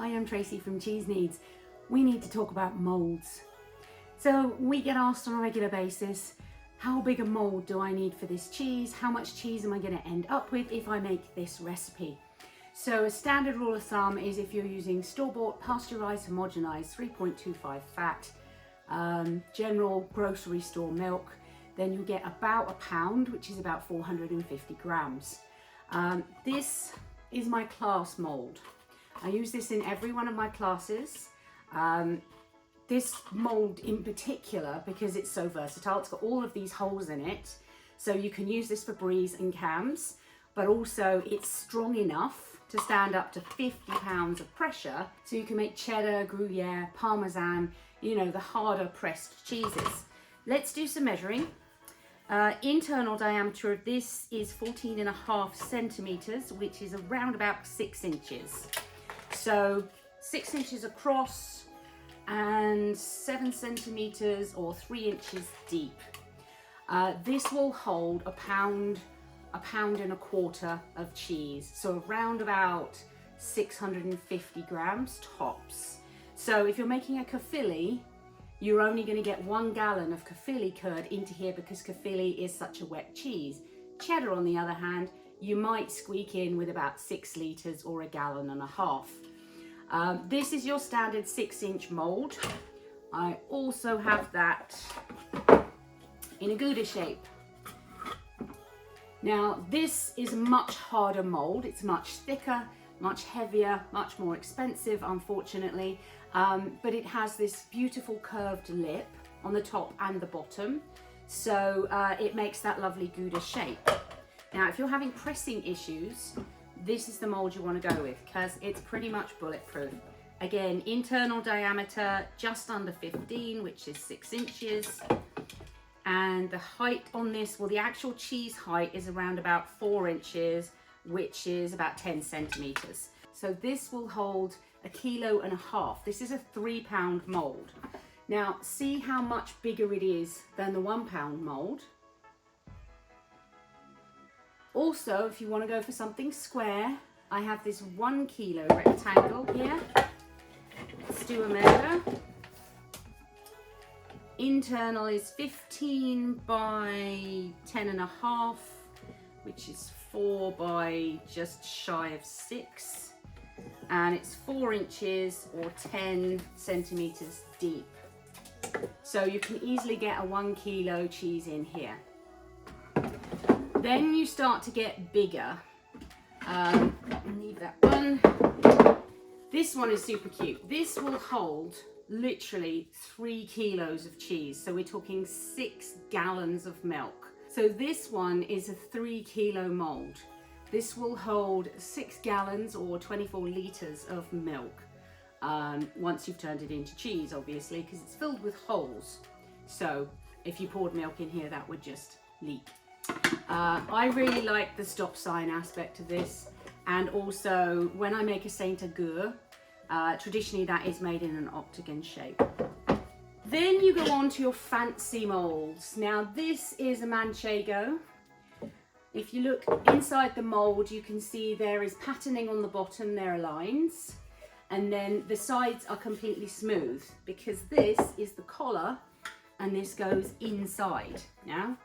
Hi, I'm Tracy from Cheese Needs. We need to talk about molds. So we get asked on a regular basis, how big a mold do I need for this cheese? How much cheese am I going to end up with if I make this recipe? So a standard rule of thumb is if you're using store-bought, pasteurized, homogenized, 3.25 fat, general grocery store milk, then you get about a pound, which is about 450 grams. This is my class mold. I use this in every one of my classes. This mold in particular, because it's so versatile, it's got all of these holes in it. So you can use this for bries and cams, but also it's strong enough to stand up to 50 pounds of pressure. So you can make cheddar, Gruyere, Parmesan, you know, the harder pressed cheeses. Let's do some measuring. Internal diameter of this is 14.5 centimeters, which is around about 6 inches. So 6 inches across and 7 centimeters or 3 inches deep. This will hold a pound and a quarter of cheese. So around about 650 grams tops. So if you're making a Caerphilly, you're only going to get 1 gallon of Caerphilly curd into here because Caerphilly is such a wet cheese. Cheddar, on the other hand, you might squeak in with about 6 litres or 1.5 gallons. This is your standard 6-inch mould. I also have that in a Gouda shape. Now this is a much harder mould. It's much thicker, much heavier, much more expensive, unfortunately. But it has this beautiful curved lip on the top and the bottom. So it makes that lovely Gouda shape. Now, if you're having pressing issues, this is the mold you want to go with because it's pretty much bulletproof. Again, internal diameter just under 15, which is 6 inches. And the height on this, well, the actual cheese height is around about 4 inches, which is about 10 centimeters. So this will hold 1.5 kilos. This is a 3-pound mold. Now, see how much bigger it is than the 1-pound mold. Also, if you want to go for something square, I have this 1 kilo rectangle here. Let's do a measure. Internal is 15 by 10.5, which is 4 by just shy of 6. And it's 4 inches or 10 centimeters deep. So you can easily get a 1 kilo cheese in here. Then you start to get bigger. Leave that one. This one is super cute. This will hold literally 3 kilos of cheese. So we're talking 6 gallons of milk. So this one is a 3 kilo mold. This will hold 6 gallons or 24 liters of milk. Once you've turned it into cheese, obviously, because it's filled with holes. So if you poured milk in here, that would just leak. I really like the stop sign aspect of this, and also when I make a Saint Agur, traditionally that is made in an octagon shape. Then you go on to your fancy molds. Now this is a Manchego. If you look inside the mold, you can see there is patterning on the bottom, there are lines, and then the sides are completely smooth because this is the collar and this goes inside. Now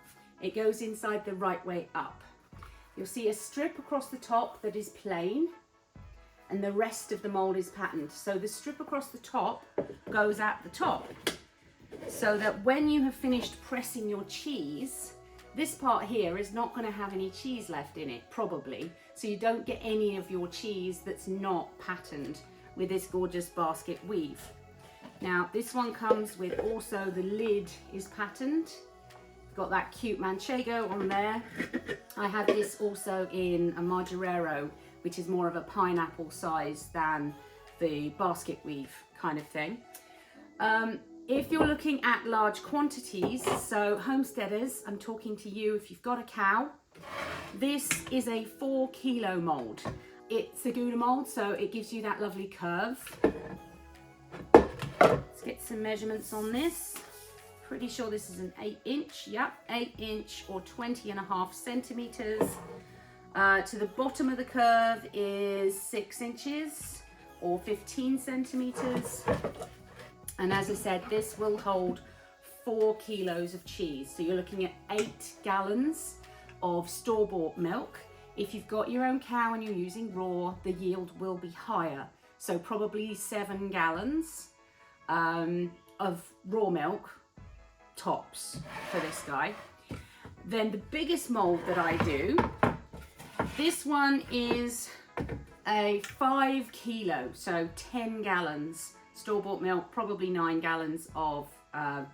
it goes inside the right way up. You'll see a strip across the top that is plain and the rest of the mold is patterned. So the strip across the top goes at the top so that when you have finished pressing your cheese, this part here is not going to have any cheese left in it, probably. So you don't get any of your cheese that's not patterned with this gorgeous basket weave. Now this one comes with also the lid is patterned. Got that cute Manchego on there. I have this also in a Margerero, which is more of a pineapple size than the basket weave kind of thing. If you're looking at large quantities, so homesteaders, I'm talking to you if you've got a cow, this is a 4 kilo mold. It's a Gouda mold, so it gives you that lovely curve. Let's get some measurements on this. Pretty sure this is an 8-inch, yep, 8-inch or 20.5 centimeters. To the bottom of the curve is 6 inches or 15 centimeters. And as I said, this will hold 4 kilos of cheese. So you're looking at 8 gallons of store-bought milk. If you've got your own cow and you're using raw, the yield will be higher. So probably 7 gallons of raw milk tops for this guy. Then the biggest mold that I do, this one is a 5 kilo, so 10 gallons store-bought milk, probably 9 gallons of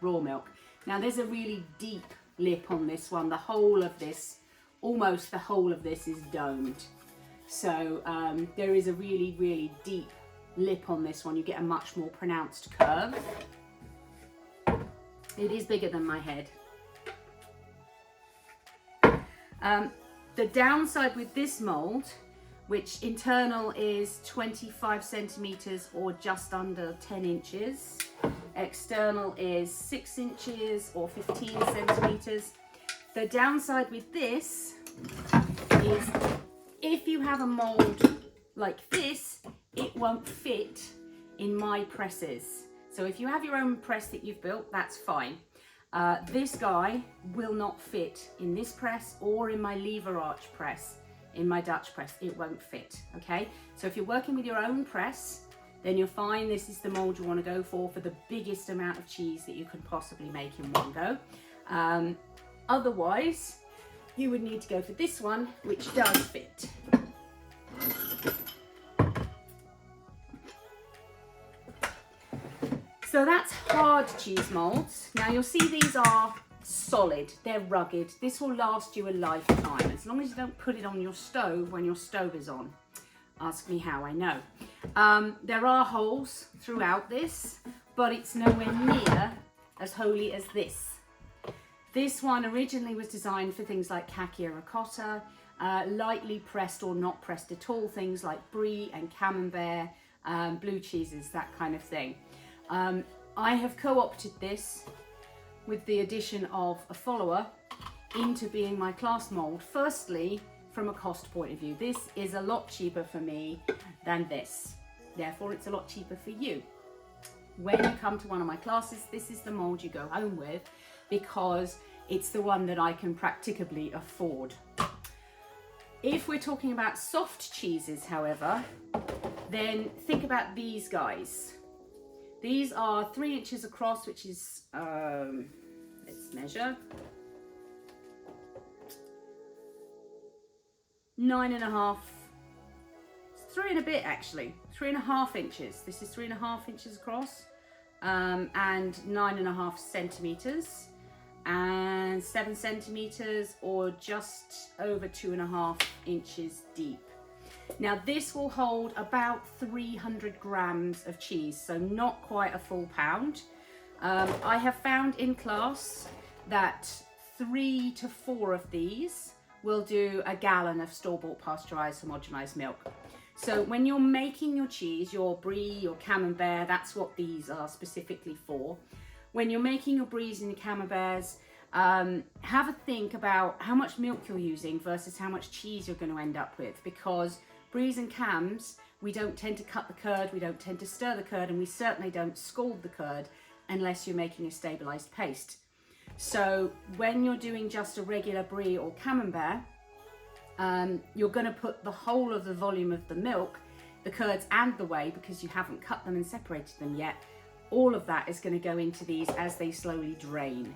raw milk. Now there's a really deep lip on this one. The whole of this, almost the whole of this is domed. So there is a really, really deep lip on this one. You get a much more pronounced curve. It is bigger than my head. The downside with this mold, which internal is 25 centimeters or just under 10 inches. External is 6 inches or 15 centimeters. The downside with this is if you have a mold like this, it won't fit in my presses. So if you have your own press that you've built, that's fine. This guy will not fit in this press or in my lever arch press, in my Dutch press. It won't fit, okay? So if you're working with your own press, then you're fine. This is the mold you want to go for the biggest amount of cheese that you can possibly make in one go. Otherwise, you would need to go for this one, which does fit. So that's hard cheese molds. Now you'll see these are solid, they're rugged. This will last you a lifetime, as long as you don't put it on your stove when your stove is on. Ask me how I know. There are holes throughout this, but it's nowhere near as holy as this. This one originally was designed for things like cacio ricotta, lightly pressed or not pressed at all, things like brie and camembert, blue cheeses, that kind of thing. I have co-opted this with the addition of a follower into being my class mold. Firstly, from a cost point of view, this is a lot cheaper for me than this. Therefore, it's a lot cheaper for you. When you come to one of my classes, this is the mold you go home with because it's the one that I can practicably afford. If we're talking about soft cheeses, however, then think about these guys. These are 3 inches across, which is, let's measure, 9.5, 3 and a bit actually, 3.5 inches. This is 3.5 inches across, and 9.5 centimeters, and 7 centimeters or just over 2.5 inches deep. Now this will hold about 300 grams of cheese, so not quite a full pound. I have found in class that 3 to 4 of these will do a gallon of store-bought pasteurized homogenized milk. So when you're making your cheese, your brie, your camembert, that's what these are specifically for. When you're making your bries and your camemberts, have a think about how much milk you're using versus how much cheese you're going to end up with, because bries and cams, we don't tend to cut the curd, we don't tend to stir the curd, and we certainly don't scald the curd unless you're making a stabilized paste. So when you're doing just a regular brie or camembert, you're going to put the whole of the volume of the milk, the curds and the whey, because you haven't cut them and separated them yet, all of that is going to go into these as they slowly drain.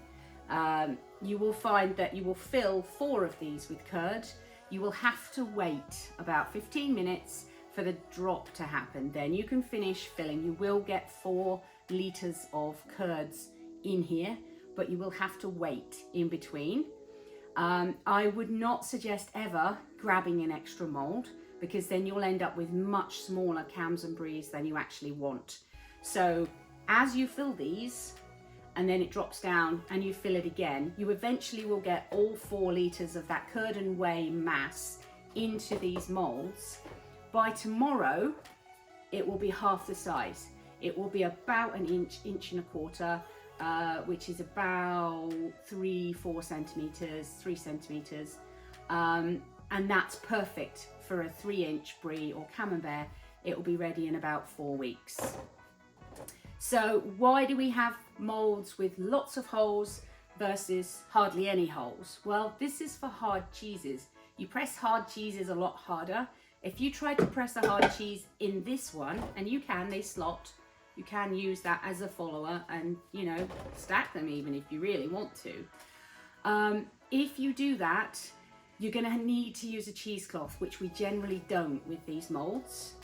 You will find that you will fill 4 of these with curd. You will have to wait about 15 minutes for the drop to happen. Then you can finish filling. You will get 4 litres of curds in here, but you will have to wait in between. I would not suggest ever grabbing an extra mold, because then you'll end up with much smaller cams and bries than you actually want. So as you fill these, and then it drops down and you fill it again, you eventually will get all 4 litres of that curd and whey mass into these molds. By tomorrow, it will be half the size. It will be about an inch, inch and a quarter, which is about 3-4 centimetres, 3 centimetres. And that's perfect for a 3-inch brie or camembert. it will be ready in about 4 weeks. So why do we have molds with lots of holes versus hardly any holes? Well, this is for hard cheeses. You press hard cheeses a lot harder. If you try to press a hard cheese in this one, and you can, they slot, you can use that as a follower and, you know, stack them even if you really want to. If you do that, you're going to need to use a cheesecloth, which we generally don't with these molds.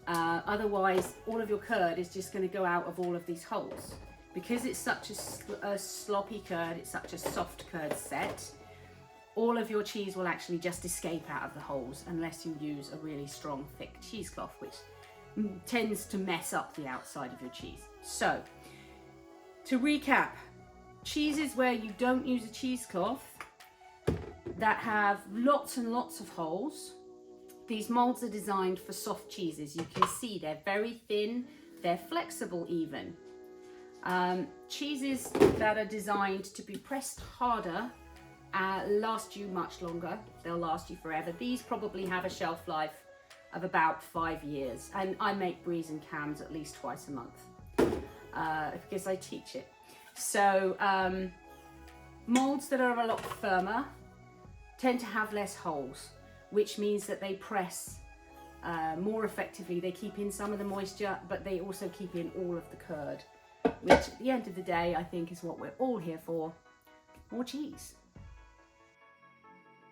Otherwise, all of your curd is just going to go out of all of these holes. Because it's such a sloppy curd, it's such a soft curd set, all of your cheese will actually just escape out of the holes unless you use a really strong, thick cheesecloth, which tends to mess up the outside of your cheese. So, to recap, cheeses where you don't use a cheesecloth that have lots and lots of holes. These molds are designed for soft cheeses. You can see they're very thin, they're flexible even. Cheeses that are designed to be pressed harder last you much longer. They'll last you forever. These probably have a shelf life of about 5 years, and I make bries and cams at least twice a month because I teach it. So molds that are a lot firmer tend to have less holes, which means that they press more effectively. They keep in some of the moisture, but they also keep in all of the curd, which at the end of the day, I think is what we're all here for, more cheese.